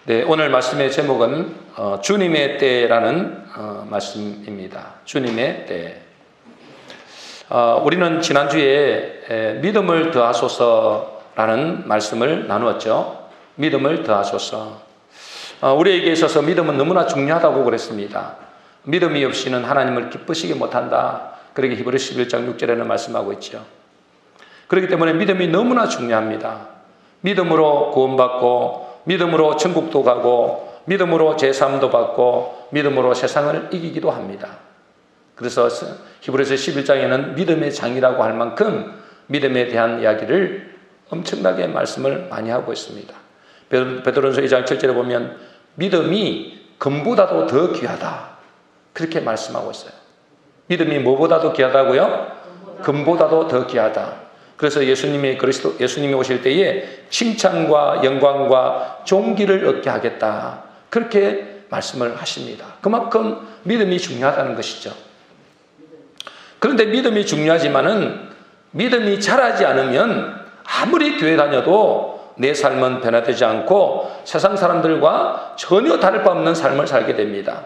네, 오늘 말씀의 제목은 주님의 때라는 말씀입니다. 주님의 때. 우리는 지난주에 믿음을 더하소서라는 말씀을 나누었죠. 믿음을 더하소서. 우리에게 있어서 믿음은 너무나 중요하다고 그랬습니다. 믿음이 없이는 하나님을 기쁘시게 못한다. 그렇게 히브리서 11장 6절에는 말씀하고 있죠. 그렇기 때문에 믿음이 너무나 중요합니다. 믿음으로 구원받고, 믿음으로 천국도 가고, 믿음으로 제사함도 받고, 믿음으로 세상을 이기기도 합니다. 그래서 히브리서 11장에는 믿음의 장이라고 할 만큼 믿음에 대한 이야기를 엄청나게 말씀을 많이 하고 있습니다. 베드로전서 2장 7절에 보면 믿음이 금보다도 더 귀하다, 그렇게 말씀하고 있어요. 믿음이 뭐보다도 귀하다고요? 금보다도 더 귀하다. 그래서 예수님이 오실 때에 칭찬과 영광과 존귀를 얻게 하겠다, 그렇게 말씀을 하십니다. 그만큼 믿음이 중요하다는 것이죠. 그런데 믿음이 중요하지만은 믿음이 자라지 않으면 아무리 교회 다녀도 내 삶은 변화되지 않고 세상 사람들과 전혀 다를 바 없는 삶을 살게 됩니다.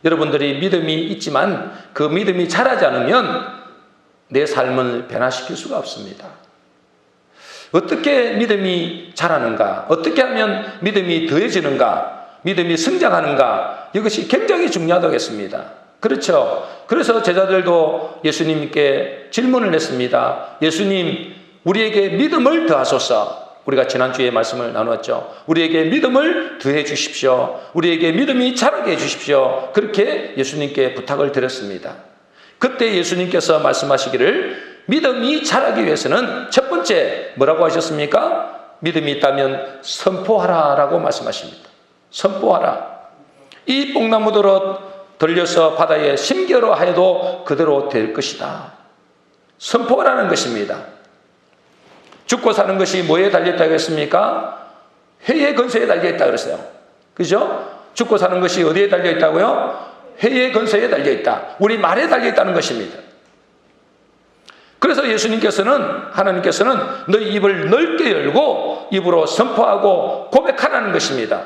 여러분들이 믿음이 있지만 그 믿음이 자라지 않으면 내 삶을 변화시킬 수가 없습니다. 어떻게 믿음이 자라는가? 어떻게 하면 믿음이 더해지는가? 믿음이 성장하는가? 이것이 굉장히 중요하다고 했습니다. 그렇죠? 그래서 제자들도 예수님께 질문을 했습니다. 예수님, 우리에게 믿음을 더하소서. 우리가 지난주에 말씀을 나누었죠. 우리에게 믿음을 더해 주십시오. 우리에게 믿음이 자라게 해 주십시오. 그렇게 예수님께 부탁을 드렸습니다. 그때 예수님께서 말씀하시기를 믿음이 자라기 위해서는 첫 번째 뭐라고 하셨습니까? 믿음이 있다면 선포하라 라고 말씀하십니다. 선포하라. 이 뽕나무들을 들려서 바다에 심겨로 하여도 그대로 될 것이다. 선포하라는 것입니다. 죽고 사는 것이 뭐에 달려있다고 했습니까? 회의 건설에 달려있다고 그랬어요. 그죠? 죽고 사는 것이 어디에 달려있다고요? 회의 건설에 달려있다. 우리 말에 달려있다는 것입니다. 그래서 하나님께서는 너희 입을 넓게 열고 입으로 선포하고 고백하라는 것입니다.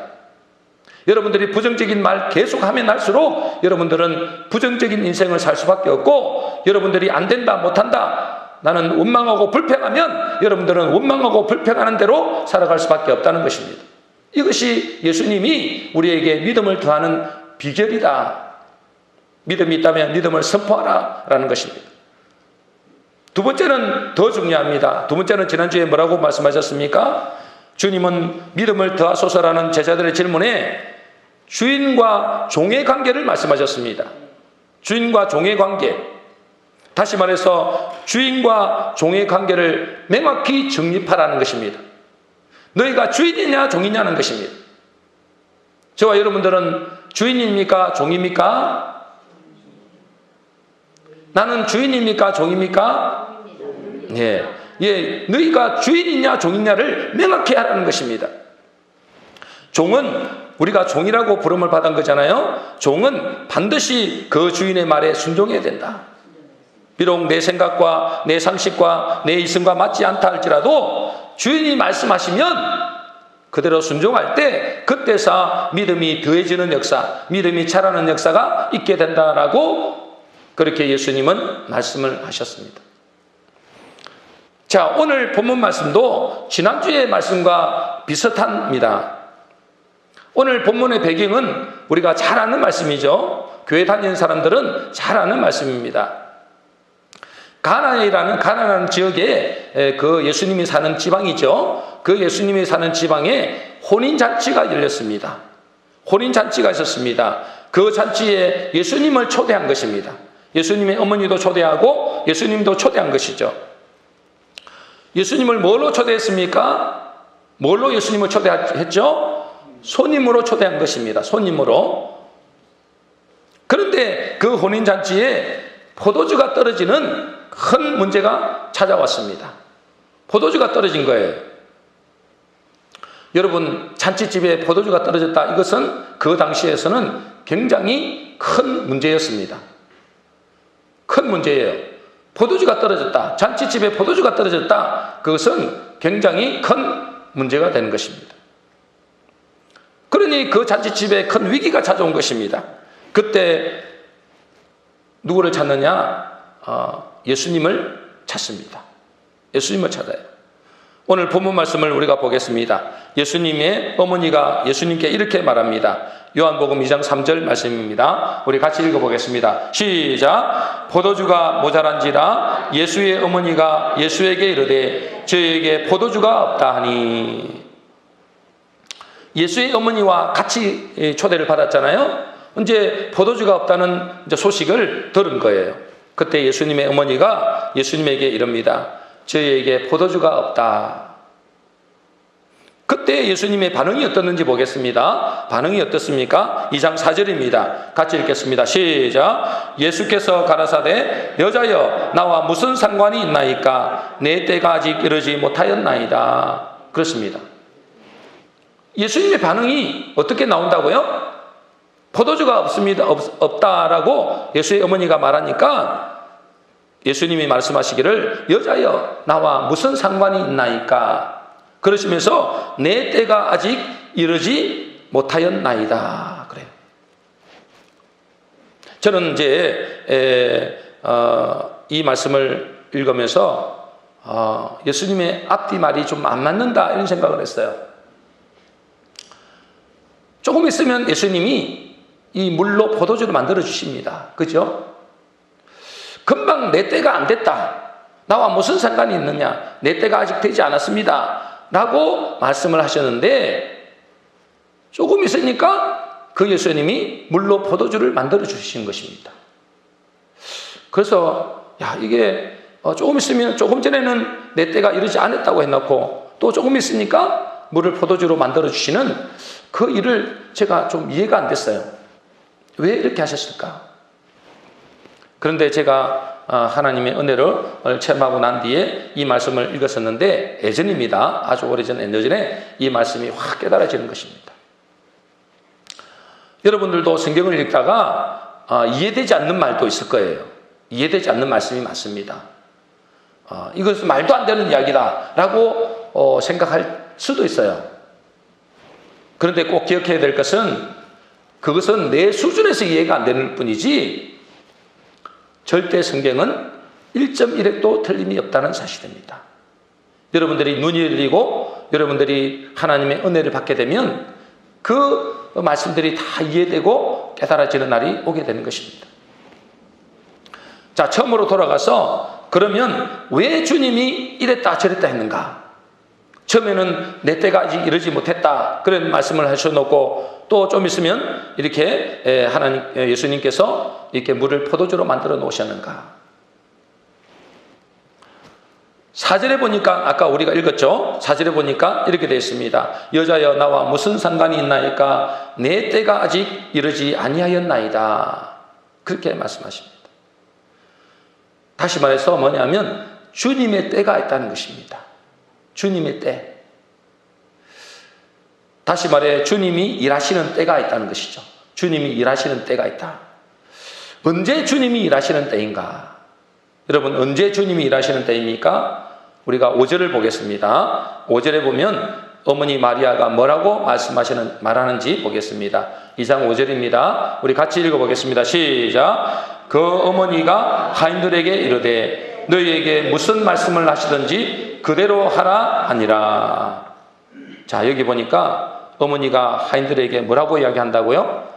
여러분들이 부정적인 말 계속하면 할수록 여러분들은 부정적인 인생을 살 수밖에 없고, 여러분들이 안 된다, 못한다, 나는 원망하고 불평하면 여러분들은 원망하고 불평하는 대로 살아갈 수밖에 없다는 것입니다. 이것이 예수님이 우리에게 믿음을 더하는 비결이다. 믿음이 있다면 믿음을 선포하라 라는 것입니다. 두 번째는 더 중요합니다. 두 번째는 지난주에 뭐라고 말씀하셨습니까? 주님은 믿음을 더하소서라는 제자들의 질문에 주인과 종의 관계를 말씀하셨습니다. 주인과 종의 관계. 다시 말해서 주인과 종의 관계를 명확히 정립하라는 것입니다. 너희가 주인이냐 종이냐는 것입니다. 저와 여러분들은 주인입니까? 종입니까? 나는 주인입니까? 종입니까? 예, 너희가 주인이냐 종이냐를 명확히 하라는 것입니다. 종은 우리가 종이라고 부름을 받은 거잖아요. 종은 반드시 그 주인의 말에 순종해야 된다. 비록 내 생각과 내 상식과 내 이성과 맞지 않다 할지라도 주인이 말씀하시면 그대로 순종할 때 그때서 믿음이 더해지는 역사, 믿음이 자라는 역사가 있게 된다라고 그렇게 예수님은 말씀을 하셨습니다. 자, 오늘 본문 말씀도 지난주의 말씀과 비슷합니다. 오늘 본문의 배경은 우리가 잘 아는 말씀이죠. 교회 다니는 사람들은 잘 아는 말씀입니다. 가나안이라는 지역에 그 예수님이 사는 지방이죠. 그 예수님이 사는 지방에 혼인잔치가 열렸습니다. 혼인잔치가 있었습니다. 그 잔치에 예수님을 초대한 것입니다. 예수님의 어머니도 초대하고 예수님도 초대한 것이죠. 예수님을 뭘로 초대했습니까? 뭘로 예수님을 초대했죠? 손님으로 초대한 것입니다. 손님으로. 그런데 그 혼인잔치에 포도주가 떨어지는 큰 문제가 찾아왔습니다. 포도주가 떨어진 거예요. 여러분, 잔치집에 포도주가 떨어졌다. 이것은 그 당시에서는 굉장히 큰 문제였습니다. 큰 문제예요. 포도주가 떨어졌다. 잔치집에 포도주가 떨어졌다. 그것은 굉장히 큰 문제가 되는 것입니다. 그러니 그 잔치집에 큰 위기가 찾아온 것입니다. 그때 누구를 찾느냐? 예수님을 찾습니다. 예수님을 찾아요. 오늘 본문 말씀을 우리가 보겠습니다. 예수님의 어머니가 예수님께 이렇게 말합니다. 요한복음 2장 3절 말씀입니다. 우리 같이 읽어보겠습니다. 시작. 포도주가 모자란지라 예수의 어머니가 예수에게 이르되 저에게 포도주가 없다 하니. 예수의 어머니와 같이 초대를 받았잖아요. 이제 포도주가 없다는 소식을 들은 거예요. 그때 예수님의 어머니가 예수님에게 이럽니다. 저희에게 포도주가 없다. 그때 예수님의 반응이 어떻는지 보겠습니다. 반응이 어떻습니까? 2장 4절입니다. 같이 읽겠습니다. 시작. 예수께서 가라사대 여자여 나와 무슨 상관이 있나이까 내 때가 아직 이르지 못하였나이다. 그렇습니다. 예수님의 반응이 어떻게 나온다고요? 포도주가 없다라고 예수의 어머니가 말하니까 예수님이 말씀하시기를 여자여 나와 무슨 상관이 있나이까 그러시면서 내 때가 아직 이르지 못하였나이다 그래요. 저는 이제 이 말씀을 읽으면서 예수님의 앞뒤 말이 좀 안 맞는다 이런 생각을 했어요. 조금 있으면 예수님이 이 물로 포도주를 만들어 주십니다. 그죠? 금방 내 때가 안 됐다. 나와 무슨 상관이 있느냐? 내 때가 아직 되지 않았습니다. 라고 말씀을 하셨는데 조금 있으니까 그 예수님이 물로 포도주를 만들어 주신 것입니다. 그래서 이게 조금 있으면 조금 전에는 내 때가 이르지 않았다고 해놓고 또 조금 있으니까 물을 포도주로 만들어 주시는 그 일을 제가 좀 이해가 안 됐어요. 왜 이렇게 하셨을까? 그런데 제가 하나님의 은혜를 체험하고 난 뒤에 이 말씀을 읽었었는데 예전입니다. 아주 오래전 예전에 이 말씀이 확 깨달아지는 것입니다. 여러분들도 성경을 읽다가 이해되지 않는 말도 있을 거예요. 이해되지 않는 말씀이 많습니다. 이것은 말도 안 되는 이야기다 라고 생각할 수도 있어요. 그런데 꼭 기억해야 될 것은 그것은 내 수준에서 이해가 안 되는 뿐이지 절대 성경은 1.1획도 틀림이 없다는 사실입니다. 여러분들이 눈이 열리고 여러분들이 하나님의 은혜를 받게 되면 그 말씀들이 다 이해되고 깨달아지는 날이 오게 되는 것입니다. 자, 처음으로 돌아가서 그러면 왜 주님이 이랬다 저랬다 했는가? 처음에는 내 때가 아직 이르지 못했다 그런 말씀을 하셔놓고 또 좀 있으면 이렇게 예수님께서 이렇게 물을 포도주로 만들어 놓으셨는가? 4절에 보니까 아까 우리가 읽었죠? 4절에 보니까 이렇게 되어 있습니다. 여자여 나와 무슨 상관이 있나이까 내 때가 아직 이르지 아니하였나이다. 그렇게 말씀하십니다. 다시 말해서 뭐냐면 주님의 때가 있다는 것입니다. 주님의 때. 다시 말해 주님이 일하시는 때가 있다는 것이죠. 주님이 일하시는 때가 있다. 언제 주님이 일하시는 때인가? 여러분 언제 주님이 일하시는 때입니까? 우리가 5절을 보겠습니다. 5절에 보면 어머니 마리아가 뭐라고 말하는지 보겠습니다. 2장 5절입니다. 우리 같이 읽어보겠습니다. 시작. 그 어머니가 하인들에게 이르되 너희에게 무슨 말씀을 하시든지 그대로 하라 하니라. 자, 여기 보니까 어머니가 하인들에게 뭐라고 이야기한다고요?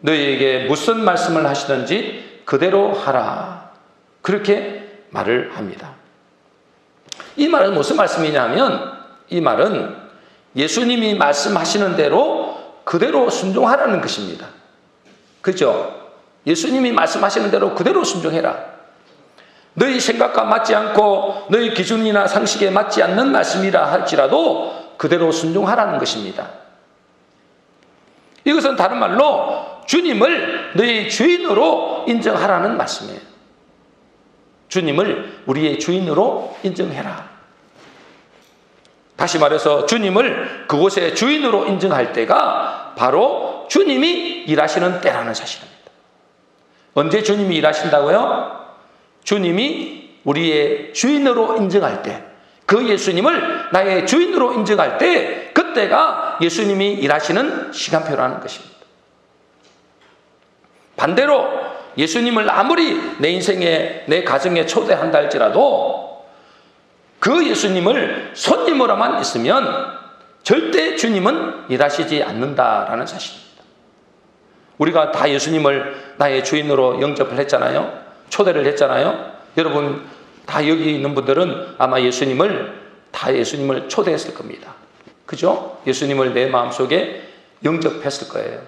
너희에게 무슨 말씀을 하시든지 그대로 하라. 그렇게 말을 합니다. 이 말은 무슨 말씀이냐면 이 말은 예수님이 말씀하시는 대로 그대로 순종하라는 것입니다. 그렇죠? 예수님이 말씀하시는 대로 그대로 순종해라. 너희 생각과 맞지 않고 너희 기준이나 상식에 맞지 않는 말씀이라 할지라도 그대로 순종하라는 것입니다. 이것은 다른 말로 주님을 너희 주인으로 인정하라는 말씀이에요. 주님을 우리의 주인으로 인정해라. 다시 말해서 주님을 그곳의 주인으로 인정할 때가 바로 주님이 일하시는 때라는 사실입니다. 언제 주님이 일하신다고요? 주님이 우리의 주인으로 인정할 때, 그 예수님을 나의 주인으로 인정할 때, 그때가 예수님이 일하시는 시간표라는 것입니다. 반대로 예수님을 아무리 내 인생에, 내 가정에 초대한다 할지라도 그 예수님을 손님으로만 있으면 절대 주님은 일하시지 않는다라는 사실입니다. 우리가 다 예수님을 나의 주인으로 영접을 했잖아요. 초대를 했잖아요. 여러분 다 여기 있는 분들은 아마 예수님을 초대했을 겁니다. 그죠? 예수님을 내 마음속에 영접했을 거예요.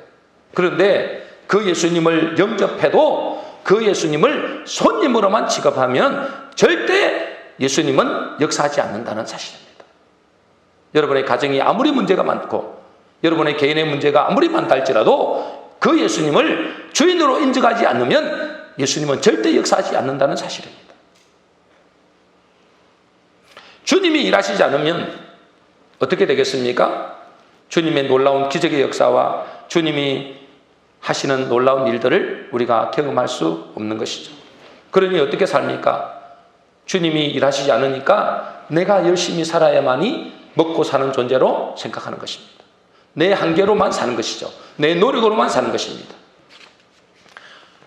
그런데 그 예수님을 영접해도 그 예수님을 손님으로만 취급하면 절대 예수님은 역사하지 않는다는 사실입니다. 여러분의 가정이 아무리 문제가 많고 여러분의 개인의 문제가 아무리 많다 할지라도 그 예수님을 주인으로 인정하지 않으면 예수님은 절대 역사하지 않는다는 사실입니다. 주님이 일하시지 않으면 어떻게 되겠습니까? 주님의 놀라운 기적의 역사와 주님이 하시는 놀라운 일들을 우리가 경험할 수 없는 것이죠. 그러니 어떻게 삽니까? 주님이 일하시지 않으니까 내가 열심히 살아야만이 먹고 사는 존재로 생각하는 것입니다. 내 한계로만 사는 것이죠. 내 노력으로만 사는 것입니다.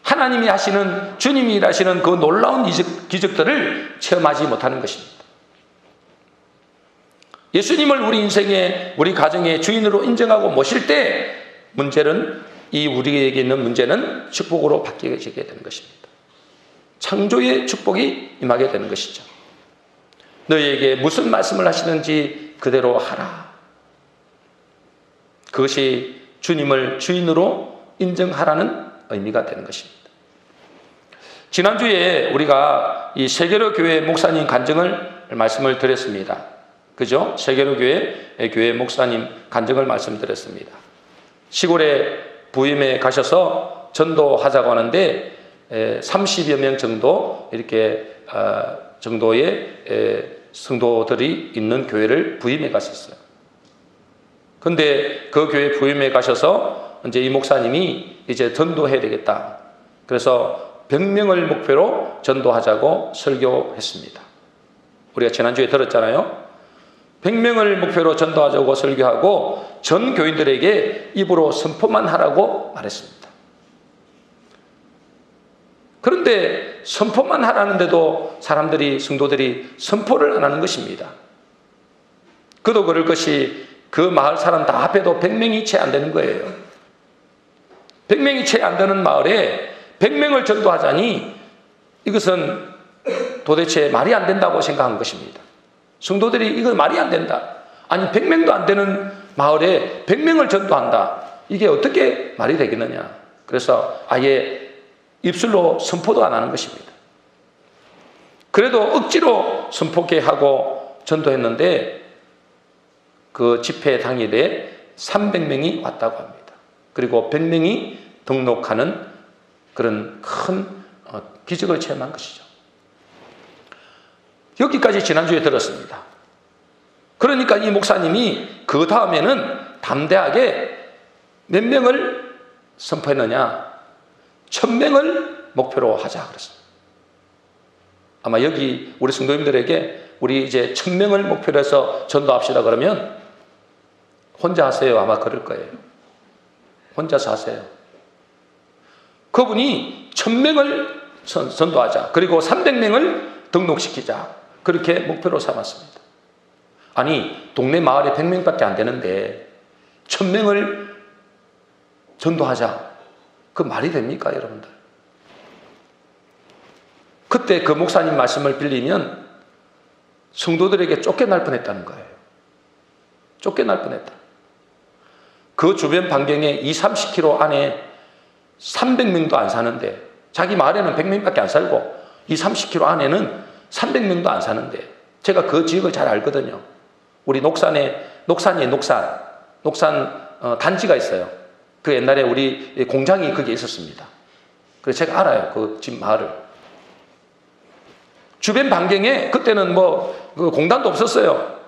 하나님이 하시는, 주님이 일하시는 그 놀라운 기적들을 체험하지 못하는 것입니다. 예수님을 우리 인생에, 우리 가정의 주인으로 인정하고 모실 때 우리에게 있는 문제는 축복으로 바뀌게 되는 것입니다. 창조의 축복이 임하게 되는 것이죠. 너희에게 무슨 말씀을 하시는지 그대로 하라. 그것이 주님을 주인으로 인정하라는 의미가 되는 것입니다. 지난주에 우리가 이 세계로 교회 목사님 간증을 말씀을 드렸습니다. 그죠? 세계로 교회 목사님 간증을 말씀드렸습니다. 시골에 부임에 가셔서 전도하자고 하는데 30여 명 정도 이렇게 정도의 성도들이 있는 교회를 부임해 갔었어요. 근데 그 교회 부임해 가셔서 이제 이 목사님이 이제 전도해야 되겠다. 그래서 100명을 목표로 전도하자고 설교했습니다. 우리가 지난주에 들었잖아요. 100명을 목표로 전도하자고 설교하고 전 교인들에게 입으로 선포만 하라고 말했습니다. 그런데 선포만 하라는데도 성도들이 선포를 안 하는 것입니다. 그도 그럴 것이 그 마을 사람 다 합해도 100명이 채 안 되는 거예요. 100명이 채 안 되는 마을에 100명을 전도하자니 이것은 도대체 말이 안 된다고 생각한 것입니다. 성도들이 이거 말이 안 된다. 아니 100명도 안 되는 마을에 100명을 전도한다. 이게 어떻게 말이 되겠느냐. 그래서 아예 입술로 선포도 안 하는 것입니다. 그래도 억지로 선포케 하고 전도했는데 그 집회 당일에 300명이 왔다고 합니다. 그리고 100명이 등록하는 그런 큰 기적을 체험한 것이죠. 여기까지 지난주에 들었습니다. 그러니까 이 목사님이 그 다음에는 담대하게 몇 명을 선포했느냐? 1000명을 목표로 하자 그랬습니다. 아마 여기 우리 성도님들에게 우리 이제 1000명을 목표로 해서 전도합시다 그러면 혼자 하세요. 아마 그럴 거예요. 혼자서 하세요. 그분이 1000명을 전도하자. 그리고 300명을 등록시키자. 그렇게 목표로 삼았습니다. 아니 동네 마을에 100명밖에 안 되는데 1000명을 전도하자. 그 말이 됩니까 여러분들? 그때 그 목사님 말씀을 빌리면 성도들에게 쫓겨날 뻔했다는 거예요. 쫓겨날 뻔했다. 그 주변 반경에 20, 30km 안에 300명도 안 사는데 자기 마을에는 100명밖에 안 살고 20, 30km 안에는 300명도 안 사는데 제가 그 지역을 잘 알거든요. 우리 녹산 단지가 있어요. 그 옛날에 우리 공장이 거기에 있었습니다. 그래서 제가 알아요. 그 집 마을을. 주변 반경에 그때는 그 공단도 없었어요.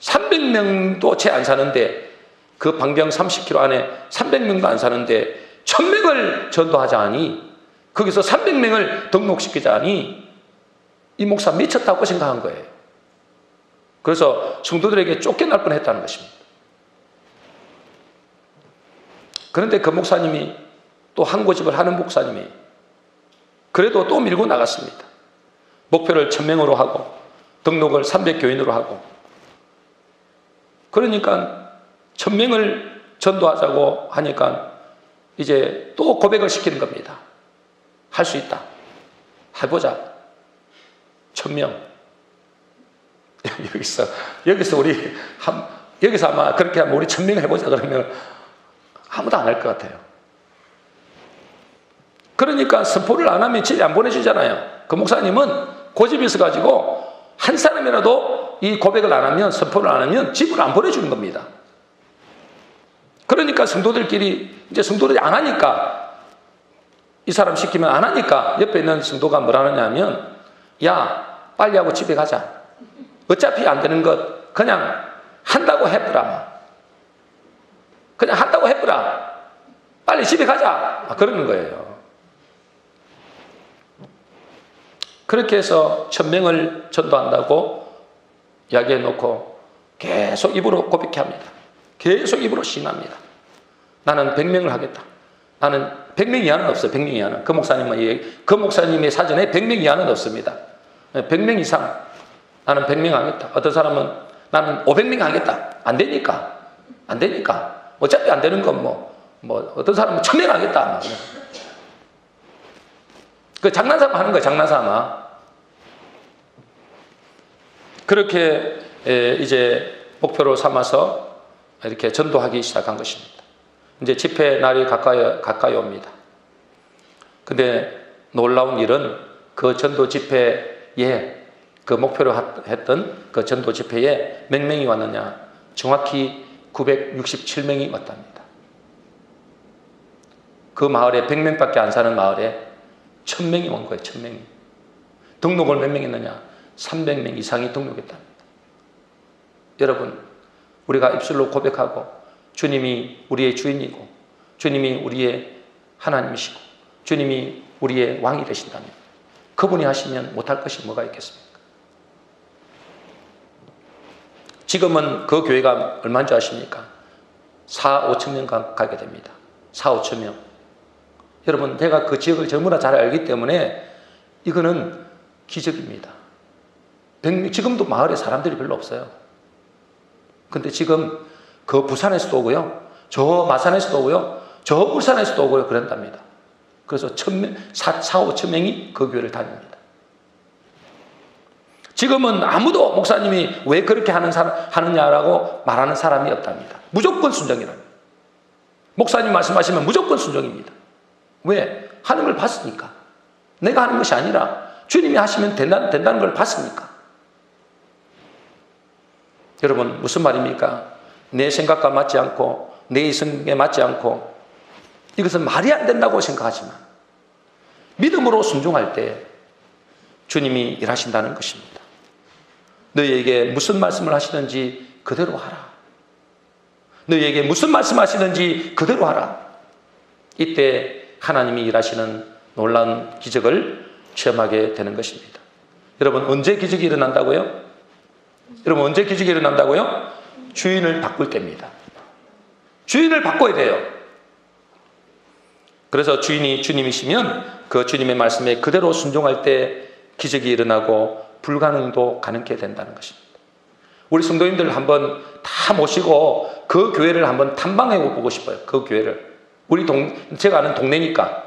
300명도 채 안 사는데 그 반경 30km 안에 300명도 안 사는데 1000명을 전도하자 하니 거기서 300명을 등록시키자 하니 이 목사 미쳤다고 생각한 거예요. 그래서 성도들에게 쫓겨날 뻔했다는 것입니다. 그런데 그 목사님이 또 한 고집을 하는 목사님이 그래도 또 밀고 나갔습니다. 목표를 1000명으로 하고 등록을 300교인으로 하고, 그러니까 1000명을 전도하자고 하니까 이제 또 고백을 시키는 겁니다. 할 수 있다. 해보자. 1000명. 여기서 우리 여기서 아마 그렇게 하면 우리 1000명 해보자 그러면 아무도 안 할 것 같아요. 그러니까 선포를 안 하면 집에 안 보내주잖아요. 그 목사님은 고집이 있어가지고 한 사람이라도 이 고백을 안 하면, 선포를 안 하면 집을 안 보내주는 겁니다. 그러니까 성도들끼리, 이제 성도들이 안 하니까, 이 사람 시키면 안 하니까 옆에 있는 성도가 뭐라 하느냐면, 야 빨리 하고 집에 가자. 어차피 안 되는 것 그냥 한다고 해보라. 그냥 한다고 해보라. 빨리 집에 가자. 그러는 거예요. 그렇게 해서 1000명을 전도한다고 이야기해 놓고 계속 입으로 고백해 합니다. 계속 입으로 시인합니다. 나는 100명을 하겠다. 나는 100명 이하는 없어요. 100명 이하는. 그 목사님의 사전에 100명 이하는 없습니다. 100명 이상. 나는 100명 하겠다. 어떤 사람은 나는 500명 하겠다. 안 되니까. 안 되니까. 어차피 안 되는 건 어떤 사람은 1000명 하겠다. 그 장난삼아 하는 거예요. 장난삼아. 그렇게 이제 목표로 삼아서 이렇게 전도하기 시작한 것입니다. 이제 집회 날이 가까이 옵니다. 근데 놀라운 일은 그 전도 집회에, 그 목표로 했던 그 전도 집회에 몇 명이 왔느냐? 정확히 967명이 왔답니다. 그 마을에 100명밖에 안 사는 마을에 1000명이 온 거예요. 1000명이. 등록을 몇 명 했느냐? 300명 이상이 등록했답니다. 여러분, 우리가 입술로 고백하고 주님이 우리의 주인이고 주님이 우리의 하나님이시고 주님이 우리의 왕이 되신다면 그분이 하시면 못할 것이 뭐가 있겠습니까? 지금은 그 교회가 얼마인 줄 아십니까? 4-5천 명 가게 됩니다. 4-5천 명. 여러분, 제가 그 지역을 너무나 잘 알기 때문에 이거는 기적입니다. 지금도 마을에 사람들이 별로 없어요. 근데 지금 그 부산에서도 오고요, 저 마산에서도 오고요, 저 울산에서도 오고요, 그런답니다. 그래서 4-5천 명이 그 교회를 다닙니다. 지금은 아무도 목사님이 왜 그렇게 하느냐라고 말하는 사람이 없답니다. 무조건 순종이랍니다. 목사님 말씀하시면 무조건 순종입니다. 왜? 하는 걸 봤으니까. 내가 하는 것이 아니라 주님이 하시면 된다는 걸 봤으니까. 여러분, 무슨 말입니까? 내 생각과 맞지 않고 내 이성에 맞지 않고 이것은 말이 안 된다고 생각하지만 믿음으로 순종할 때 주님이 일하신다는 것입니다. 너희에게 무슨 말씀을 하시든지 그대로 하라. 너희에게 무슨 말씀 하시든지 그대로 하라. 이때 하나님이 일하시는 놀라운 기적을 체험하게 되는 것입니다. 여러분, 언제 기적이 일어난다고요? 여러분, 언제 기적이 일어난다고요? 주인을 바꿀 때입니다. 주인을 바꿔야 돼요. 그래서 주인이 주님이시면 그 주님의 말씀에 그대로 순종할 때 기적이 일어나고 불가능도 가능케 된다는 것입니다. 우리 성도님들 한번 다 모시고 그 교회를 한번 탐방해 보고 싶어요. 그 교회를. 제가 아는 동네니까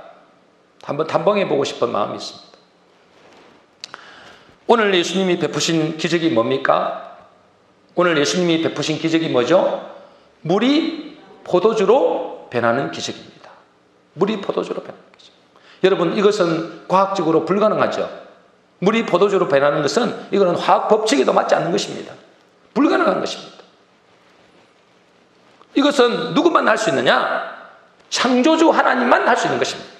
한번 탐방해 보고 싶은 마음이 있습니다. 오늘 예수님이 베푸신 기적이 뭡니까? 오늘 예수님이 베푸신 기적이 뭐죠? 물이 포도주로 변하는 기적입니다. 물이 포도주로 변하는 기적. 여러분, 이것은 과학적으로 불가능하죠. 물이 포도주로 변하는 것은 이거는 화학 법칙에도 맞지 않는 것입니다. 불가능한 것입니다. 이것은 누구만 할 수 있느냐? 창조주 하나님만 할 수 있는 것입니다.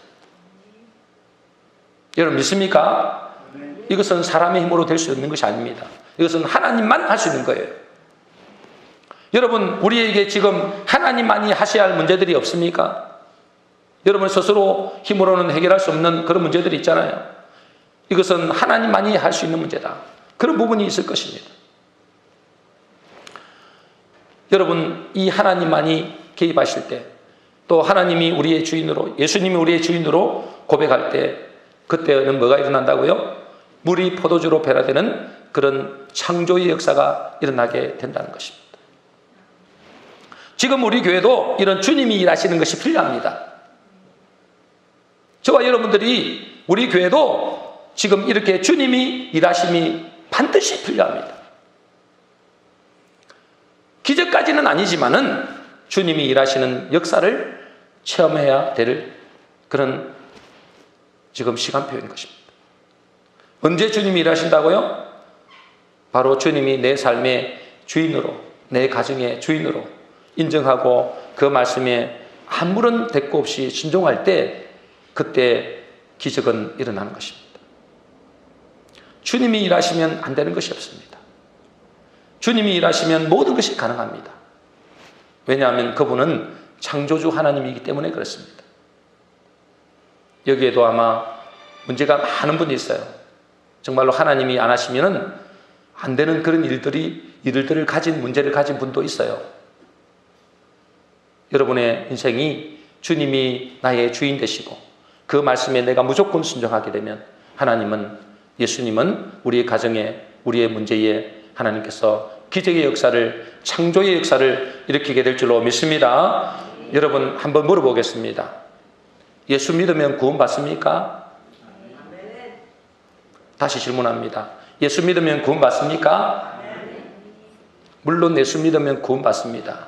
여러분, 믿습니까? 이것은 사람의 힘으로 될 수 있는 것이 아닙니다. 이것은 하나님만 할 수 있는 거예요. 여러분, 우리에게 지금 하나님만이 하셔야 할 문제들이 없습니까? 여러분 스스로 힘으로는 해결할 수 없는 그런 문제들이 있잖아요. 이것은 하나님만이 할 수 있는 문제다. 그런 부분이 있을 것입니다. 여러분, 이 하나님만이 개입하실 때 또 하나님이 우리의 주인으로, 예수님이 우리의 주인으로 고백할 때 그때는 뭐가 일어난다고요? 물이 포도주로 변화되는 그런 창조의 역사가 일어나게 된다는 것입니다. 지금 우리 교회도 이런 주님이 일하시는 것이 필요합니다. 저와 여러분들이 우리 교회도 지금 이렇게 주님이 일하심이 반드시 필요합니다. 기적까지는 아니지만은 주님이 일하시는 역사를 체험해야 될 그런 지금 시간표인 것입니다. 언제 주님이 일하신다고요? 바로 주님이 내 삶의 주인으로, 내 가정의 주인으로 인정하고 그 말씀에 아무런 대꾸 없이 순종할 때 그때 기적은 일어나는 것입니다. 주님이 일하시면 안 되는 것이 없습니다. 주님이 일하시면 모든 것이 가능합니다. 왜냐하면 그분은 창조주 하나님이기 때문에 그렇습니다. 여기에도 아마 문제가 많은 분이 있어요. 정말로 하나님이 안 하시면 안 되는 그런 일들을 가진, 문제를 가진 분도 있어요. 여러분의 인생이 주님이 나의 주인 되시고 그 말씀에 내가 무조건 순종하게 되면 예수님은 우리의 가정에, 우리의 문제에 하나님께서 기적의 역사를, 창조의 역사를 일으키게 될 줄로 믿습니다. 여러분 한번 물어보겠습니다. 예수 믿으면 구원 받습니까? 다시 질문합니다. 예수 믿으면 구원 받습니까? 물론 예수 믿으면 구원 받습니다.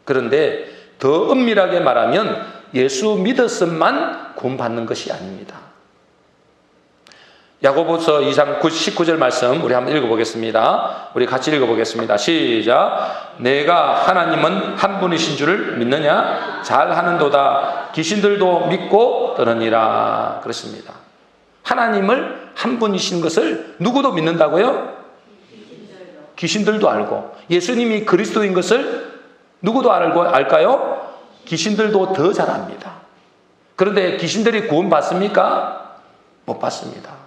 그런데 더 엄밀하게 말하면 예수 믿었음만 구원 받는 것이 아닙니다. 야고보서 2장 19절 말씀 우리 한번 읽어보겠습니다. 우리 같이 읽어보겠습니다. 시작. 내가 하나님은 한 분이신 줄을 믿느냐? 잘하는도다. 귀신들도 믿고 떠느니라. 그렇습니다. 하나님을 한 분이신 것을 누구도 믿는다고요? 귀신들도 알고. 예수님이 그리스도인 것을 누구도 알까요? 귀신들도 더 잘 압니다. 그런데 귀신들이 구원 받습니까? 못 받습니다.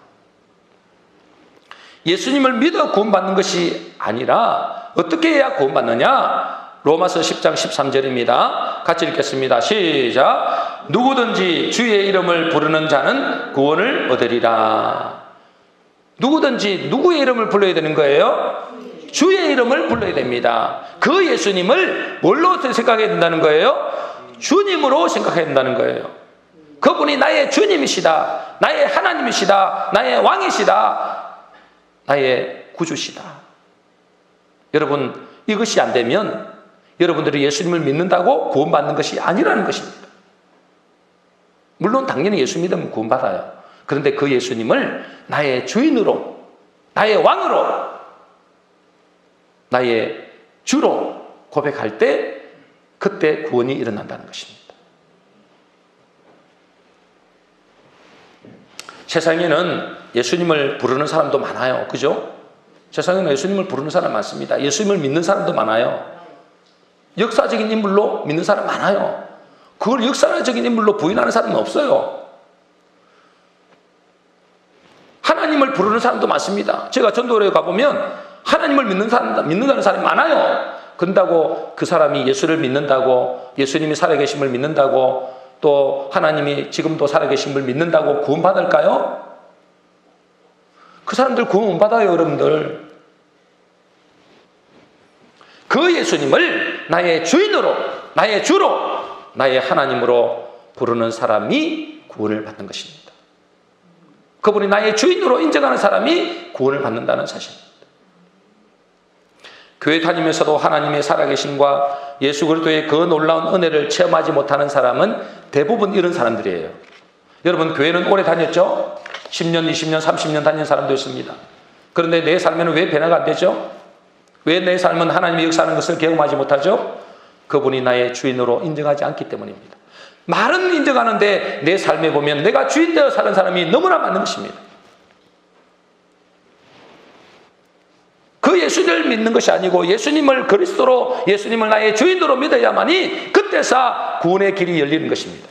예수님을 믿어 구원받는 것이 아니라 어떻게 해야 구원받느냐? 로마서 10장 13절입니다. 같이 읽겠습니다. 시작. 누구든지 주의 이름을 부르는 자는 구원을 얻으리라. 누구든지 누구의 이름을 불러야 되는 거예요? 주의 이름을 불러야 됩니다. 그 예수님을 뭘로 생각해야 된다는 거예요? 주님으로 생각해야 된다는 거예요. 그분이 나의 주님이시다. 나의 하나님이시다. 나의 왕이시다. 나의 구주시다. 여러분, 이것이 안 되면 여러분들이 예수님을 믿는다고 구원받는 것이 아니라는 것입니다. 물론 당연히 예수 믿으면 구원받아요. 그런데 그 예수님을 나의 주인으로, 나의 왕으로, 나의 주로 고백할 때 그때 구원이 일어난다는 것입니다. 세상에는 예수님을 부르는 사람도 많아요. 그죠? 세상에는 예수님을 부르는 사람 많습니다. 예수님을 믿는 사람도 많아요. 역사적인 인물로 믿는 사람 많아요. 그걸 역사적인 인물로 부인하는 사람은 없어요. 하나님을 부르는 사람도 많습니다. 제가 전도회에 가보면 하나님을 믿는다는 사람이 많아요. 그런다고 그 사람이 예수를 믿는다고, 예수님이 살아계심을 믿는다고, 또 하나님이 지금도 살아계심을 믿는다고 구원받을까요? 그 사람들 구원 못 받아요, 여러분들. 그 예수님을 나의 주인으로, 나의 주로, 나의 하나님으로 부르는 사람이 구원을 받는 것입니다. 그분이 나의 주인으로 인정하는 사람이 구원을 받는다는 사실입니다. 교회 다니면서도 하나님의 살아계심과 예수 그리스도의 그 놀라운 은혜를 체험하지 못하는 사람은 대부분 이런 사람들이에요. 여러분, 교회는 오래 다녔죠? 10년, 20년, 30년 다닌 사람도 있습니다. 그런데 내 삶에는 왜 변화가 안 되죠? 왜 내 삶은 하나님이 역사하는 것을 경험하지 못하죠? 그분이 나의 주인으로 인정하지 않기 때문입니다. 말은 인정하는데 내 삶에 보면 내가 주인 되어 사는 사람이 너무나 많은 것입니다. 그 예수님을 믿는 것이 아니고 예수님을 그리스도로, 예수님을 나의 주인으로 믿어야만이 그때서 구원의 길이 열리는 것입니다.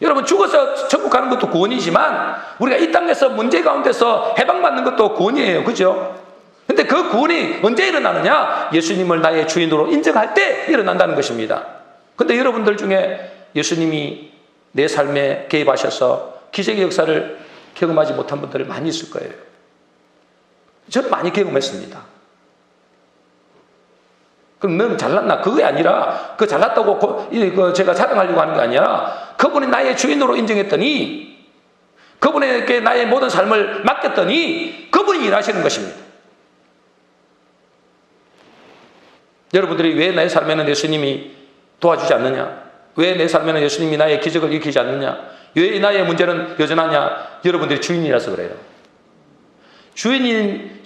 여러분, 죽어서 천국 가는 것도 구원이지만 우리가 이 땅에서 문제 가운데서 해방받는 것도 구원이에요. 그죠? 근데 그 구원이 언제 일어나느냐? 예수님을 나의 주인으로 인정할 때 일어난다는 것입니다. 근데 여러분들 중에 예수님이 내 삶에 개입하셔서 기적의 역사를 경험하지 못한 분들이 많이 있을 거예요. 저는 많이 경험했습니다. 그럼 너는 잘났나? 그게 아니라, 그 잘났다고 제가 자랑하려고 하는 게 아니라, 그분이 나의 주인으로 인정했더니, 그분에게 나의 모든 삶을 맡겼더니, 그분이 일하시는 것입니다. 여러분들이 왜 내 삶에는 예수님이 도와주지 않느냐? 왜 내 삶에는 예수님이 나의 기적을 일으키지 않느냐? 왜 나의 문제는 여전하냐? 여러분들이 주인이라서 그래요.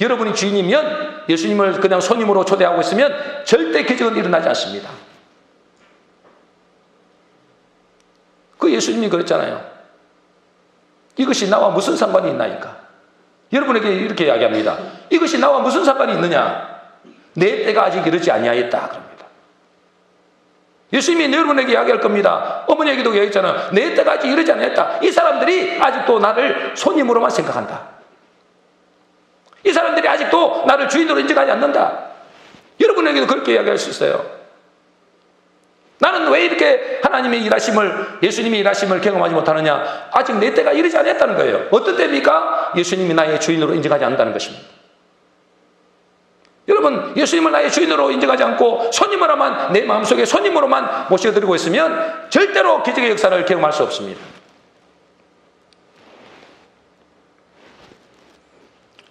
여러분이 주인이면, 예수님을 그냥 손님으로 초대하고 있으면 절대 기적은 일어나지 않습니다. 그 예수님이 그랬잖아요. 이것이 나와 무슨 상관이 있나이까? 여러분에게 이렇게 이야기합니다. 이것이 나와 무슨 상관이 있느냐? 내 때가 아직 이르지 아니하였다 그럽니다. 예수님이 여러분에게 이야기할 겁니다. 어머니에게도 이야기했잖아요. 내 때가 아직 이르지 아니하였다. 이 사람들이 아직도 나를 손님으로만 생각한다. 이 사람들이 아직도 나를 주인으로 인정하지 않는다. 여러분에게도 그렇게 이야기할 수 있어요. 나는 왜 이렇게 하나님의 일하심을, 예수님의 일하심을 경험하지 못하느냐? 아직 내 때가 이르지 않았다는 거예요. 어떤 때입니까? 예수님이 나의 주인으로 인정하지 않는다는 것입니다. 여러분, 예수님을 나의 주인으로 인정하지 않고 손님으로만, 내 마음속에 손님으로만 모셔드리고 있으면 절대로 기적의 역사를 경험할 수 없습니다.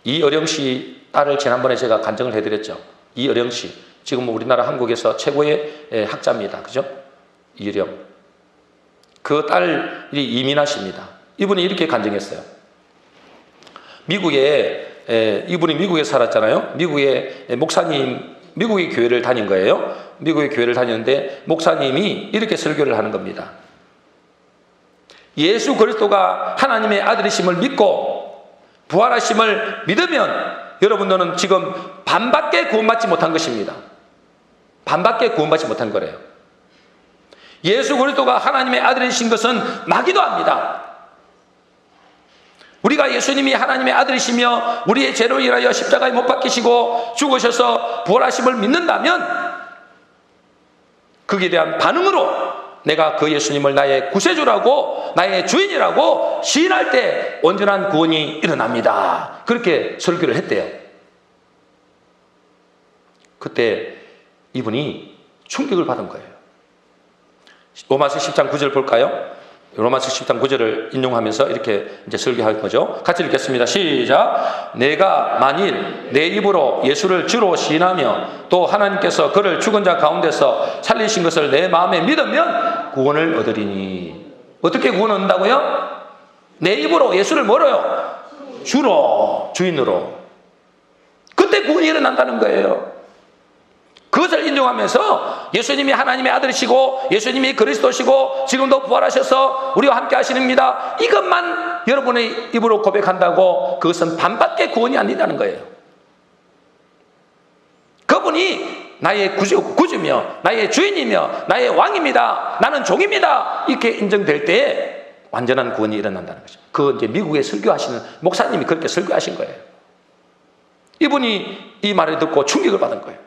이어령 씨 딸을 지난번에 제가 간증을 해드렸죠. 이어령 씨, 지금 우리나라 한국에서 최고의 학자입니다. 그죠? 이어령. 그 딸이 이민아씨입니다. 이분이 이렇게 간증했어요. 이분이 미국에 살았잖아요. 미국의 교회를 다닌 거예요. 미국의 교회를 다녔는데 목사님이 이렇게 설교를 하는 겁니다. 예수 그리스도가 하나님의 아들이심을 믿고 부활하심을 믿으면 여러분들은 지금 반밖에 구원받지 못한 것입니다. 반밖에 구원받지 못한 거래요. 예수 그리스도가 하나님의 아들이신 것은 마귀도 압니다. 우리가 예수님이 하나님의 아들이시며 우리의 죄를 위하여 십자가에 못 박히시고 죽으셔서 부활하심을 믿는다면 거기에 대한 반응으로 내가 그 예수님을 나의 구세주라고 나의 주인이라고 시인할 때 온전한 구원이 일어납니다. 그렇게 설교를 했대요. 그때 이분이 충격을 받은 거예요. 로마서 10장 9절 볼까요? 로마서 10장 9절을 인용하면서 이렇게 이제 설교할 거죠. 같이 읽겠습니다. 시작. 내가 만일 내 입으로 예수를 주로 시인하며 또 하나님께서 그를 죽은 자 가운데서 살리신 것을 내 마음에 믿으면 구원을 얻으리니. 어떻게 구원을 얻는다고요? 내 입으로 예수를 뭐로요? 주로, 주인으로. 그때 구원이 일어난다는 거예요. 그것을 인정하면서 예수님이 하나님의 아들이시고 예수님이 그리스도시고 지금도 부활하셔서 우리와 함께 하시는입니다. 이것만 여러분의 입으로 고백한다고 그것은 반밖에 구원이 아니라는 거예요. 그분이 나의 구주며 나의 주인이며 나의 왕입니다. 나는 종입니다. 이렇게 인정될 때에 완전한 구원이 일어난다는 거죠. 그 이제 미국에 설교하시는 목사님이 그렇게 설교하신 거예요. 이분이 이 말을 듣고 충격을 받은 거예요.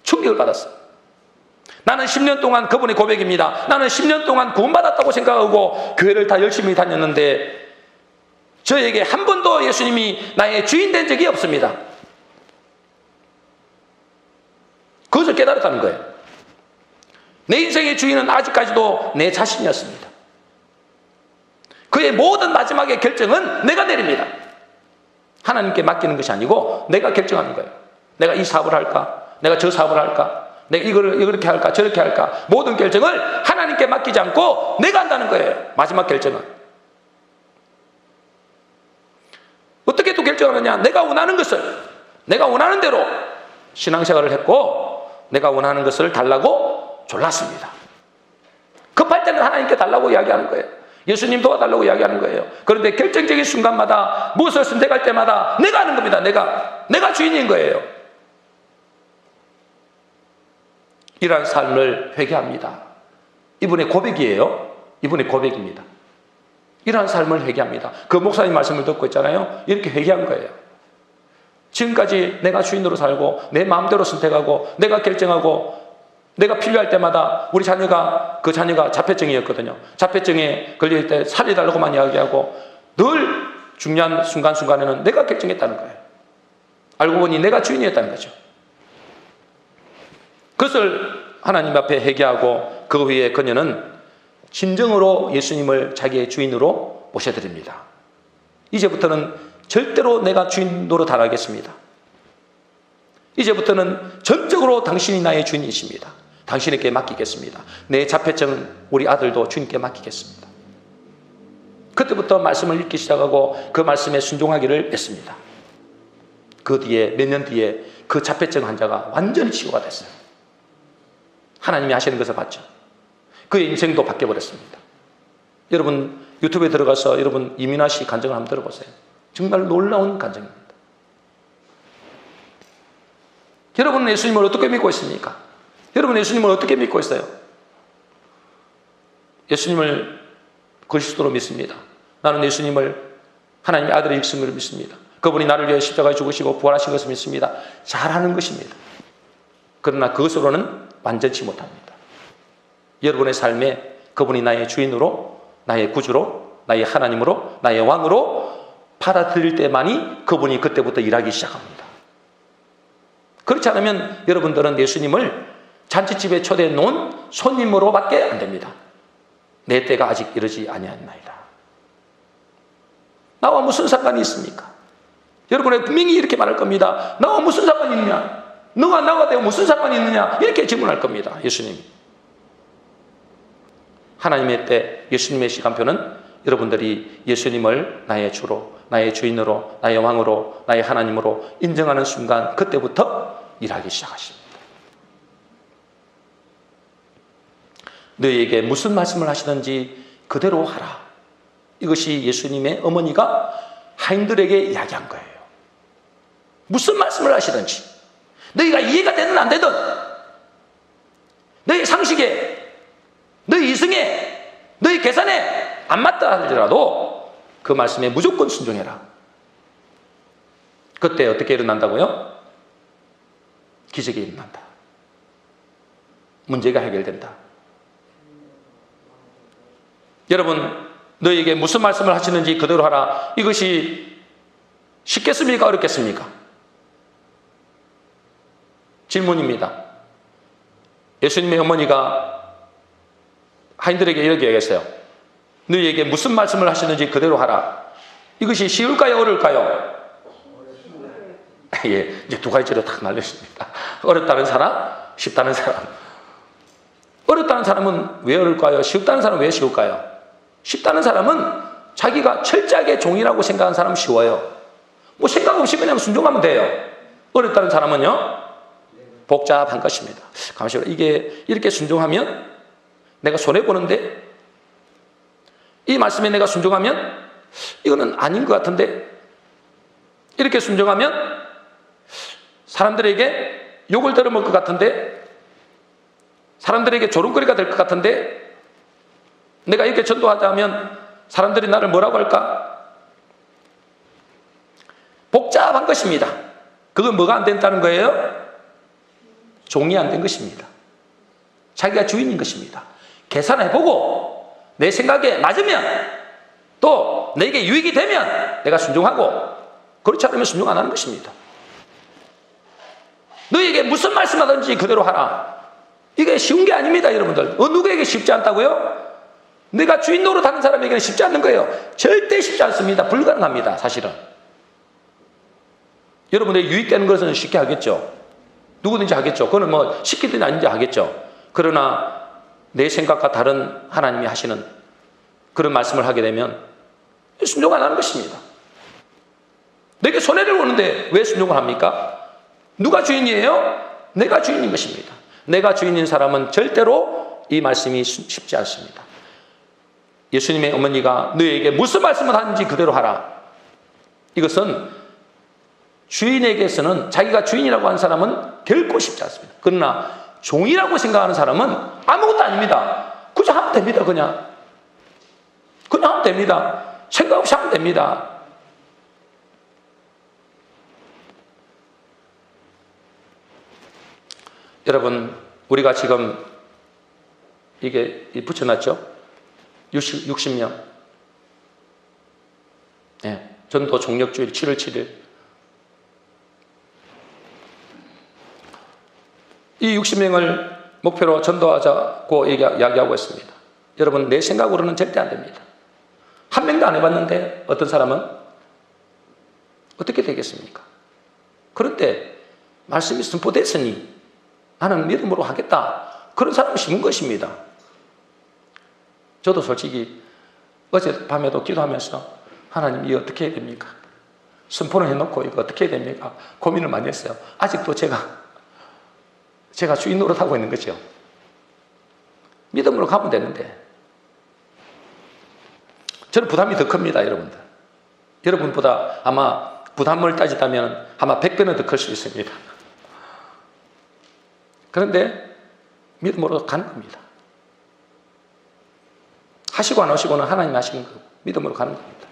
충격을 받았어요. 나는 10년 동안 그분의 고백입니다. 나는 10년 동안 구원받았다고 생각하고 교회를 다 열심히 다녔는데 저에게 한 번도 예수님이 나의 주인 된 적이 없습니다. 그것을 깨달았다는 거예요. 내 인생의 주인은 아직까지도 내 자신이었습니다. 그의 모든 마지막의 결정은 내가 내립니다. 하나님께 맡기는 것이 아니고 내가 결정하는 거예요. 내가 이 사업을 할까? 내가 저 사업을 할까? 내가 이렇게 할까? 저렇게 할까? 모든 결정을 하나님께 맡기지 않고 내가 한다는 거예요. 마지막 결정은. 어떻게 또 결정하느냐? 내가 원하는 것을, 내가 원하는 대로 신앙생활을 했고 내가 원하는 것을 달라고 졸랐습니다. 급할 때는 하나님께 달라고 이야기하는 거예요. 예수님 도와달라고 이야기하는 거예요. 그런데 결정적인 순간마다 무엇을 선택할 때마다 내가 하는 겁니다. 내가 주인인 거예요. 이러한 삶을 회개합니다. 이분의 고백이에요. 이분의 고백입니다. 이러한 삶을 회개합니다. 그 목사님 말씀을 듣고 있잖아요. 이렇게 회개한 거예요. 지금까지 내가 주인으로 살고 내 마음대로 선택하고 내가 결정하고 내가 필요할 때마다 우리 자녀가 그 자녀가 자폐증이었거든요. 자폐증에 걸릴 때 살려달라고만 이야기하고 늘 중요한 순간순간에는 내가 결정했다는 거예요. 알고 보니 내가 주인이었다는 거죠. 그것을 하나님 앞에 회개하고 그 후에 그녀는 진정으로 예수님을 자기의 주인으로 모셔드립니다. 이제부터는 절대로 내가 주인 노릇 안 하겠습니다. 이제부터는 전적으로 당신이 나의 주인이십니다. 당신에게 맡기겠습니다. 내 자폐증 우리 아들도 주님께 맡기겠습니다. 그때부터 말씀을 읽기 시작하고 그 말씀에 순종하기를 했습니다. 그 뒤에 몇 년 뒤에 그 자폐증 환자가 완전히 치유가 됐어요. 하나님이 하시는 것을 봤죠. 그의 인생도 바뀌어버렸습니다. 여러분 유튜브에 들어가서 여러분 이민아 씨 간증을 한번 들어보세요. 정말 놀라운 간증입니다. 여러분은 예수님을 어떻게 믿고 있습니까? 여러분 예수님을 어떻게 믿고 있어요? 예수님을 그리스도로 믿습니다. 나는 예수님을 하나님의 아들의 육신으로 믿습니다. 그분이 나를 위해 십자가에 죽으시고 부활하신 것을 믿습니다. 잘하는 것입니다. 그러나 그것으로는 완전치 못합니다. 여러분의 삶에 그분이 나의 주인으로, 나의 구주로, 나의 하나님으로, 나의 왕으로 받아들일 때만이 그분이 그때부터 일하기 시작합니다. 그렇지 않으면 여러분들은 예수님을 잔치집에 초대해 놓은 손님으로밖에 안 됩니다. 내 때가 아직 이르지 아니하였나이다. 나와 무슨 상관이 있습니까? 여러분의 분명히 이렇게 말할 겁니다. 나와 무슨 상관이 있느냐? 너가 나와 내가 무슨 상관이 있느냐? 이렇게 질문할 겁니다. 예수님. 하나님의 때 예수님의 시간표는 여러분들이 예수님을 나의 주로, 나의 주인으로, 나의 왕으로, 나의 하나님으로 인정하는 순간 그때부터 일하기 시작하십니다. 너희에게 무슨 말씀을 하시든지 그대로 하라. 이것이 예수님의 어머니가 하인들에게 이야기한 거예요. 무슨 말씀을 하시든지 너희가 이해가 되든 안 되든 너희 상식에, 너희 이성에, 너희 계산에 안 맞다 하더라도 그 말씀에 무조건 순종해라. 그때 어떻게 일어난다고요? 기적이 일어난다. 문제가 해결된다. 여러분, 너희에게 무슨 말씀을 하시는지 그대로 하라. 이것이 쉽겠습니까? 어렵겠습니까? 질문입니다. 예수님의 어머니가 하인들에게 이렇게 얘기했어요. 너희에게 무슨 말씀을 하시는지 그대로 하라. 이것이 쉬울까요? 어려울까요? 예, 이제 두 가지로 딱 날렸습니다. 어렵다는 사람, 쉽다는 사람. 어렵다는 사람은 왜 어려울까요? 쉽다는 사람은 왜 쉬울까요? 쉽다는 사람은 자기가 철저하게 종이라고 생각하는 사람은 쉬워요. 뭐 생각 없이 그냥 순종하면 돼요. 어렵다는 사람은요, 복잡한 것입니다. 잠시만요. 이게 이렇게 순종하면 내가 손해보는데, 이 말씀에 내가 순종하면 이거는 아닌 것 같은데, 이렇게 순종하면 사람들에게 욕을 들어먹을 것 같은데, 사람들에게 조롱거리가 될 것 같은데, 내가 이렇게 전도하자면 사람들이 나를 뭐라고 할까? 복잡한 것입니다. 그건 뭐가 안 된다는 거예요? 종이 안 된 것입니다. 자기가 주인인 것입니다. 계산해보고 내 생각에 맞으면, 또 내게 유익이 되면 내가 순종하고, 그렇지 않으면 순종 안 하는 것입니다. 너희에게 무슨 말씀하든지 그대로 하라. 이게 쉬운 게 아닙니다, 여러분들. 누구에게 쉽지 않다고요? 내가 주인 노릇하는 사람에게는 쉽지 않는 거예요. 절대 쉽지 않습니다. 불가능합니다, 사실은. 여러분들이 유익되는 것은 쉽게 하겠죠. 누구든지 하겠죠. 그거는 뭐 시키든지 아닌지 하겠죠. 그러나 내 생각과 다른 하나님이 하시는 그런 말씀을 하게 되면 순종 안 하는 것입니다. 내게 손해를 보는데 왜 순종을 합니까? 누가 주인이에요? 내가 주인인 것입니다. 내가 주인인 사람은 절대로 이 말씀이 쉽지 않습니다. 예수님의 어머니가 너희에게 무슨 말씀을 하는지 그대로 하라. 이것은 주인에게서는, 자기가 주인이라고 하는 사람은 결코 쉽지 않습니다. 그러나 종이라고 생각하는 사람은 아무것도 아닙니다. 그저 하면 됩니다. 그냥 하면 됩니다. 생각 없이 하면 됩니다. 여러분, 우리가 지금 이게 붙여놨죠? 60명. 네, 전도 종력주일 7월 7일. 이 60명을 목표로 전도하자고 이야기하고 있습니다. 여러분, 내 생각으로는 절대 안 됩니다. 한 명도 안 해봤는데 어떤 사람은 어떻게 되겠습니까? 그런데 말씀이 선포됐으니 나는 믿음으로 하겠다. 그런 사람은 쉬운 것입니다. 저도 솔직히 어젯밤에도 기도하면서 하나님 이거 어떻게 해야 됩니까? 선포를 해놓고 이거 어떻게 해야 됩니까? 고민을 많이 했어요. 아직도 제가 주인 노릇하고 있는 거죠. 믿음으로 가면 되는데 저는 부담이 더 큽니다, 여러분들. 여러분보다 아마 부담을 따지다면 아마 100배는 더 클 수 있습니다. 그런데 믿음으로 가는 겁니다. 하시고 안 하시고는 하나님 하시는 거고 믿음으로 가는 겁니다.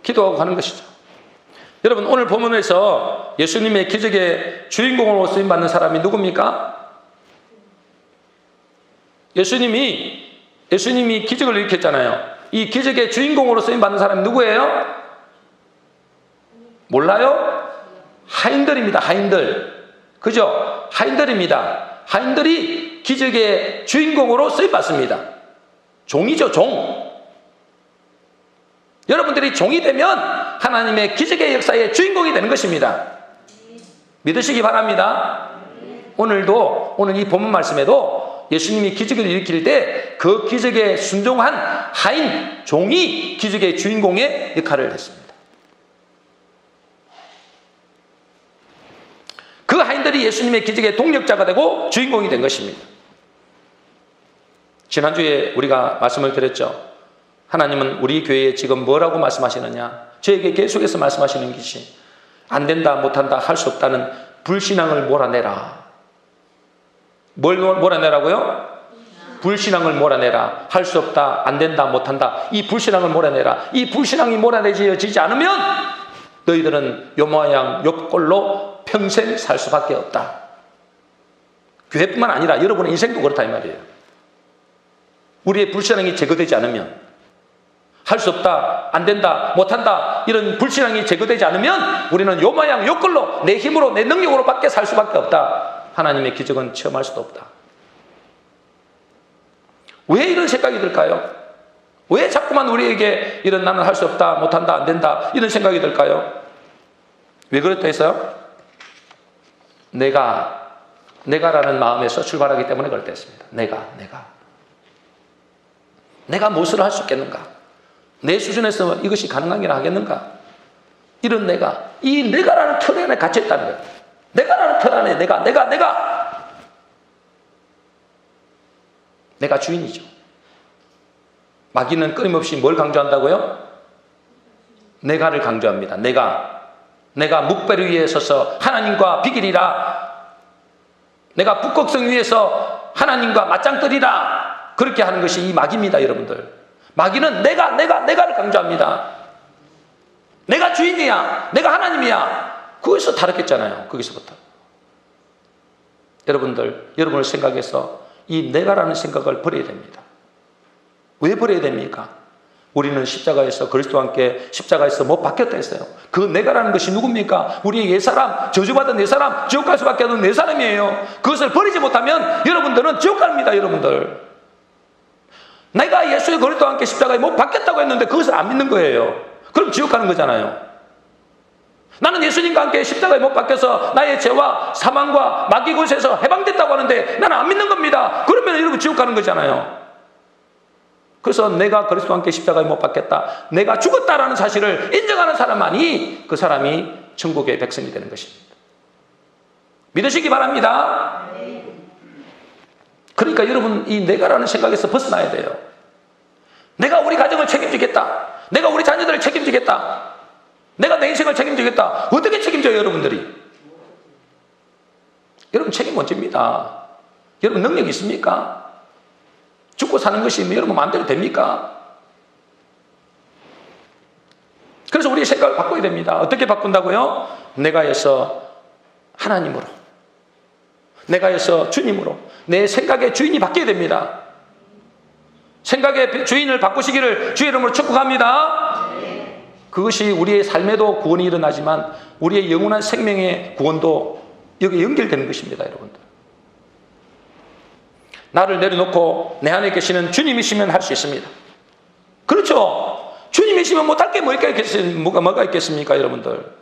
기도하고 가는 것이죠. 여러분, 오늘 본문에서 예수님의 기적의 주인공으로 쓰임받는 사람이 누굽니까? 예수님이 기적을 일으켰잖아요. 이 기적의 주인공으로 쓰임받는 사람이 누구예요? 몰라요? 하인들입니다. 하인들. 그죠? 하인들입니다. 하인들이 기적의 주인공으로 쓰임받습니다. 종이죠, 종. 여러분들이 종이 되면 하나님의 기적의 역사의 주인공이 되는 것입니다. 믿으시기 바랍니다. 오늘 이 본문 말씀에도 예수님이 기적을 일으킬 때 그 기적에 순종한 하인, 종이 기적의 주인공의 역할을 했습니다. 그 하인들이 예수님의 기적의 동력자가 되고 주인공이 된 것입니다. 지난주에 우리가 말씀을 드렸죠. 하나님은 우리 교회에 지금 뭐라고 말씀하시느냐? 저에게 계속해서 말씀하시는 것이 안 된다, 못한다, 할 수 없다는 불신앙을 몰아내라. 뭘 몰아내라고요? 불신앙을 몰아내라. 할 수 없다, 안 된다, 못한다. 이 불신앙을 몰아내라. 이 불신앙이 몰아내지지 않으면 너희들은 요 모양 요 꼴로 평생 살 수밖에 없다. 교회뿐만 아니라 여러분의 인생도 그렇다 이 말이에요. 우리의 불신앙이 제거되지 않으면, 할 수 없다, 안 된다, 못한다, 이런 불신앙이 제거되지 않으면 우리는 요 모양 요 꼴로 내 힘으로 내 능력으로 밖에 살 수밖에 없다. 하나님의 기적은 체험할 수도 없다. 왜 이런 생각이 들까요? 왜 자꾸만 우리에게 이런 나는 할 수 없다, 못한다, 안 된다 이런 생각이 들까요? 왜 그렇다 했어요? 내가라는 마음에서 출발하기 때문에 그렇다 했습니다. 내가 무엇을 할 수 있겠는가? 내 수준에서 이것이 가능하기나 하겠는가? 이런 이 내가라는 틀 안에 갇혀있다는 거예요. 내가라는 틀 안에 내가 주인이죠. 마귀는 끊임없이 뭘 강조한다고요? 내가를 강조합니다. 내가 묵배를 위에 서서 하나님과 비기리라. 내가 북극성 위에서 하나님과 맞짱 뜨리라. 그렇게 하는 것이 이 마귀입니다, 여러분들. 마귀는 내가를 강조합니다. 내가 주인이야. 내가 하나님이야. 거기서 다르겠잖아요. 거기서부터. 여러분을 생각해서 이 내가라는 생각을 버려야 됩니다. 왜 버려야 됩니까? 우리는 십자가에서 그리스도와 함께 십자가에서 못 박혔다 했어요. 그 내가라는 것이 누굽니까? 우리의 옛사람, 저주받은 옛사람, 지옥 갈 수밖에 없는 옛사람이에요. 그것을 버리지 못하면 여러분들은 지옥 갑니다. 여러분들. 내가 예수의 그리스도와 함께 십자가에 못 박혔다고 했는데 그것을 안 믿는 거예요. 그럼 지옥 가는 거잖아요. 나는 예수님과 함께 십자가에 못 박혀서 나의 죄와 사망과 마귀 권세에서 해방됐다고 하는데 나는 안 믿는 겁니다. 그러면 여러분 지옥 가는 거잖아요. 그래서 내가 그리스도와 함께 십자가에 못 박혔다, 내가 죽었다라는 사실을 인정하는 사람만이 그 사람이 천국의 백성이 되는 것입니다. 믿으시기 바랍니다. 그러니까 여러분 이 내가라는 생각에서 벗어나야 돼요. 내가 우리 가정을 책임지겠다, 내가 우리 자녀들을 책임지겠다, 내가 내 인생을 책임지겠다. 어떻게 책임져요, 여러분들이? 여러분 책임 못 집니다. 여러분 능력 있습니까? 죽고 사는 것이 여러분 마음대로 됩니까? 그래서 우리의 생각을 바꿔야 됩니다. 어떻게 바꾼다고요? 내가에서 하나님으로. 내가에서 주님으로 내 생각의 주인이 바뀌어야 됩니다. 생각의 주인을 바꾸시기를 주의 이름으로 축복합니다. 그것이 우리의 삶에도 구원이 일어나지만 우리의 영원한 생명의 구원도 여기에 연결되는 것입니다. 여러분들, 나를 내려놓고 내 안에 계시는 주님이시면 할 수 있습니다. 그렇죠? 주님이시면 못할 게 뭐가 있겠습니까? 여러분들,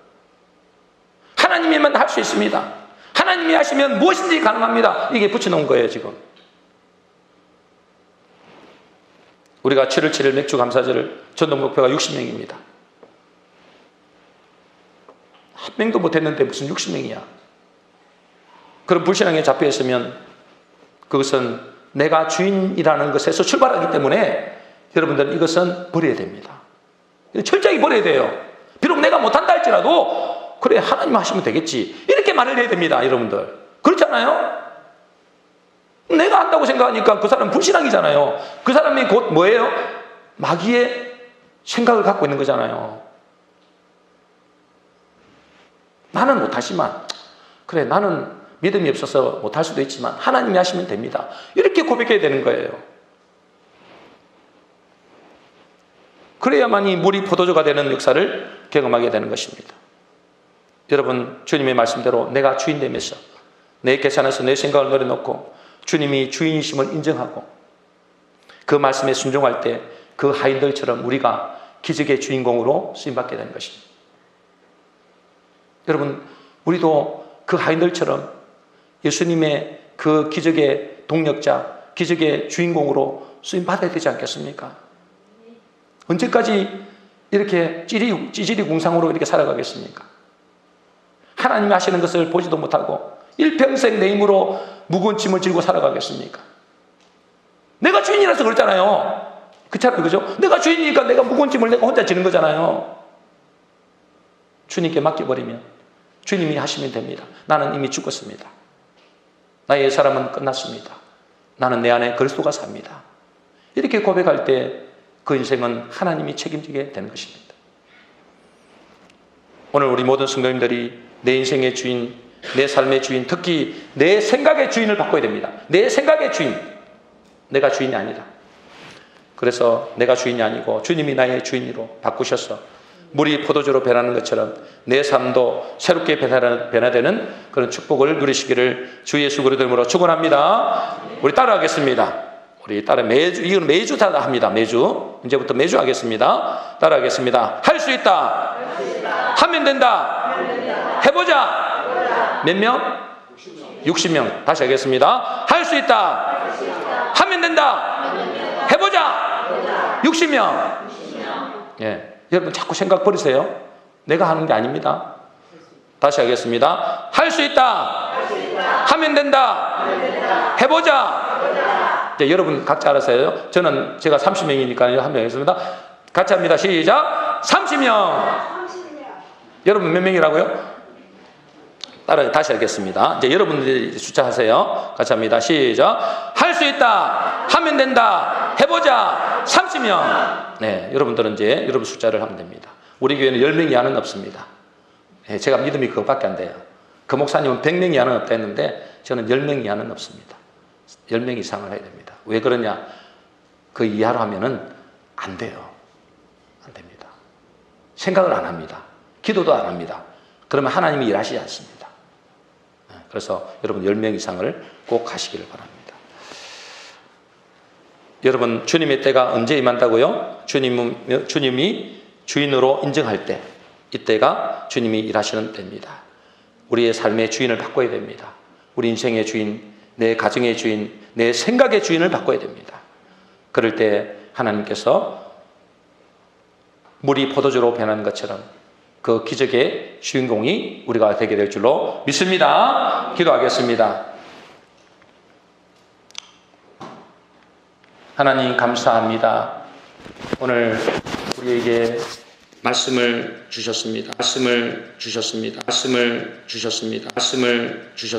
하나님이면 할 수 있습니다. 하나님이 하시면 무엇인지 가능합니다. 이게 붙여놓은 거예요. 지금 우리가 7월 7일 맥주 감사절을 전도 목표가 60명입니다. 한 명도 못했는데 무슨 60명이야. 그런 불신앙에 잡혀 있으면 그것은 내가 주인이라는 것에서 출발하기 때문에 여러분들은 이것은 버려야 됩니다. 철저히 버려야 돼요. 비록 내가 못한다 할지라도 그래, 하나님 하시면 되겠지, 이렇게 말을 해야 됩니다. 여러분들, 그렇잖아요? 내가 한다고 생각하니까 그 사람은 불신앙이잖아요. 그 사람이 곧 뭐예요? 마귀의 생각을 갖고 있는 거잖아요. 나는 못하지만, 그래, 나는 믿음이 없어서 못할 수도 있지만 하나님이 하시면 됩니다. 이렇게 고백해야 되는 거예요. 그래야만이 물이 포도주가 되는 역사를 경험하게 되는 것입니다. 여러분, 주님의 말씀대로 내가 주인 되면서 내 계산에서 내 생각을 내려놓고 주님이 주인이심을 인정하고 그 말씀에 순종할 때 그 하인들처럼 우리가 기적의 주인공으로 쓰임받게 되는 것입니다. 여러분, 우리도 그 하인들처럼 예수님의 그 기적의 동력자, 기적의 주인공으로 쓰임받아야 되지 않겠습니까? 언제까지 이렇게 찌질이 궁상으로 이렇게 살아가겠습니까? 하나님이 하시는 것을 보지도 못하고 일평생 내 힘으로 무거운 짐을 지고 살아가겠습니까? 내가 주인이라서 그렇잖아요. 그렇잖아요, 그죠? 내가 주인이니까 내가 무거운 짐을 내가 혼자 지는 거잖아요. 주님께 맡겨버리면 주님이 하시면 됩니다. 나는 이미 죽었습니다. 나의 사람은 끝났습니다. 나는 내 안에 그리스도가 삽니다. 이렇게 고백할 때 그 인생은 하나님이 책임지게 되는 것입니다. 오늘 우리 모든 성도님들이 내 인생의 주인, 내 삶의 주인, 특히 내 생각의 주인을 바꿔야 됩니다. 내 생각의 주인, 내가 주인이 아니다. 그래서 내가 주인이 아니고 주님이 나의 주인으로 바꾸셔서 물이 포도주로 변하는 것처럼 내 삶도 새롭게 변화되는 그런 축복을 누리시기를 주 예수 그리스도 이름으로 축원합니다. 우리 따라하겠습니다. 우리 따라 이건 매주 다 합니다. 매주, 이제부터 매주 하겠습니다. 따라하겠습니다. 할 수 있다. 하면 된다. 해보자. 몇 명? 60명. 다시 하겠습니다. 할 수 있다. 하면 된다. 해보자. 60명. 예. 여러분, 자꾸 생각 버리세요. 내가 하는 게 아닙니다. 다시 하겠습니다. 할 수 있다. 하면 된다. 해보자. 이제 여러분 각자 알아서요. 제가 30명이니까 한 명 하겠습니다. 같이 합니다. 시작. 30명. 여러분 몇 명이라고요? 따라 다시 하겠습니다. 이제 여러분들이 숫자 하세요. 같이 합니다. 시작. 할 수 있다. 하면 된다. 해보자. 30명. 네, 여러분들은 이제 여러분 숫자를 하면 됩니다. 우리 교회는 10명 이하는 없습니다. 네, 제가 믿음이 그것밖에 안 돼요. 그 목사님은 100명 이하는 없다 했는데 저는 10명 이하는 없습니다. 10명 이상을 해야 됩니다. 왜 그러냐? 그 이하로 하면은 안 돼요. 안 됩니다. 생각을 안 합니다. 기도도 안 합니다. 그러면 하나님이 일하시지 않습니다. 그래서 여러분 10명 이상을 꼭 하시기를 바랍니다. 여러분, 주님의 때가 언제 임한다고요? 주님이 주인으로 인정할 때, 이때가 주님이 일하시는 때입니다. 우리의 삶의 주인을 바꿔야 됩니다. 우리 인생의 주인, 내 가정의 주인, 내 생각의 주인을 바꿔야 됩니다. 그럴 때 하나님께서 물이 포도주로 변하는 것처럼 그 기적의 주인공이 우리가 되게 될 줄로 믿습니다. 기도하겠습니다. 하나님 감사합니다. 오늘 우리에게 말씀을 주셨습니다. 말씀을 주셨습니다. 말씀을 주셨습니다. 말씀을 주셨습니다.